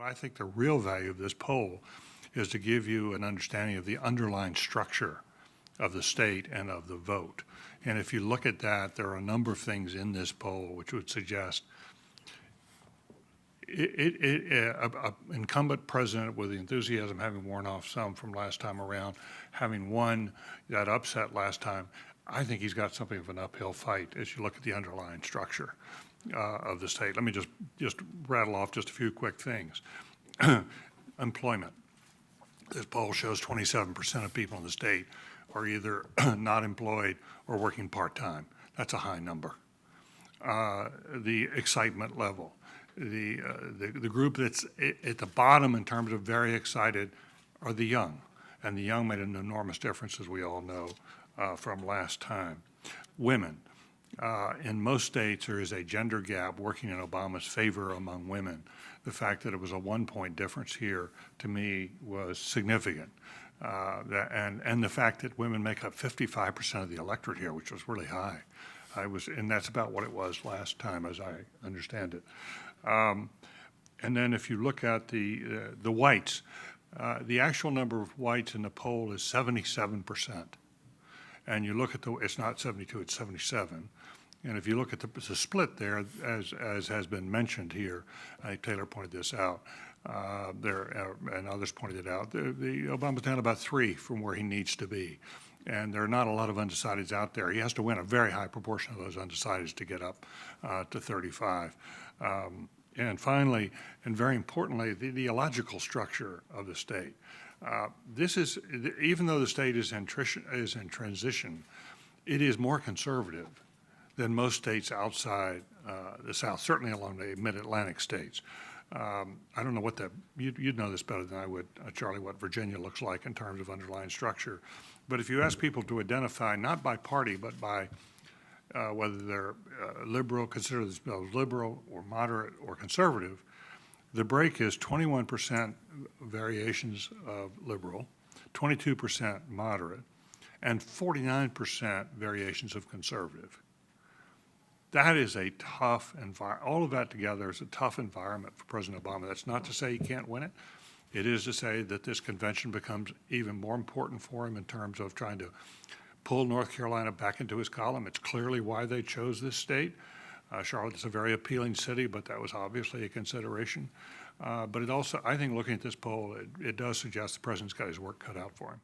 I think the real value of this poll is to give you an understanding of the underlying structure of the state and of the vote. And if you look at that, there are a number of things in this poll which would suggest an incumbent president with the enthusiasm having worn off some from last time around, having won that upset last time, I think he's got something of an uphill fight as you look at the underlying structure of the state. Let me just rattle off just a few quick things. Employment. This poll shows 27% of people in the state are either not employed or working part-time. That's a high number. The excitement level. The group that's at the bottom in terms of very excited are the young. And the young made an enormous difference, as we all know, from last time. Women. In most states, there is a gender gap working in Obama's favor among women. The fact that it was a 1-point difference here, to me, was significant. And the fact that women make up 55% of the electorate here, which was really high. And that's about what it was last time, as I understand it. And then if you look at the whites, the actual number of whites in the poll is 77%. And you look at it's not 72, it's 77. And if you look at the split there, as has been mentioned here, I think Taylor pointed this out, and others pointed it out, Obama's down about 3 from where he needs to be. And there are not a lot of undecideds out there. He has to win a very high proportion of those undecideds to get up to 35. And finally, and very importantly, the ideological structure of the state. This is, even though the state is in transition, it is more conservative than most states outside the South, certainly along the mid-Atlantic states. I don't know what you'd know this better than I would, Charlie, what Virginia looks like in terms of underlying structure. But if you ask people to identify, not by party, but by whether they're liberal, consider themselves liberal or moderate or conservative, the break is 21% variations of liberal, 22% moderate, and 49% variations of conservative. That is a tough environment. All of that together is a tough environment for President Obama. That's not to say he can't win it. It is to say that this convention becomes even more important for him in terms of trying to pull North Carolina back into his column. It's clearly why they chose this state. Charlotte is a very appealing city, but that was obviously a consideration. But it also, I think looking at this poll, it does suggest the president's got his work cut out for him.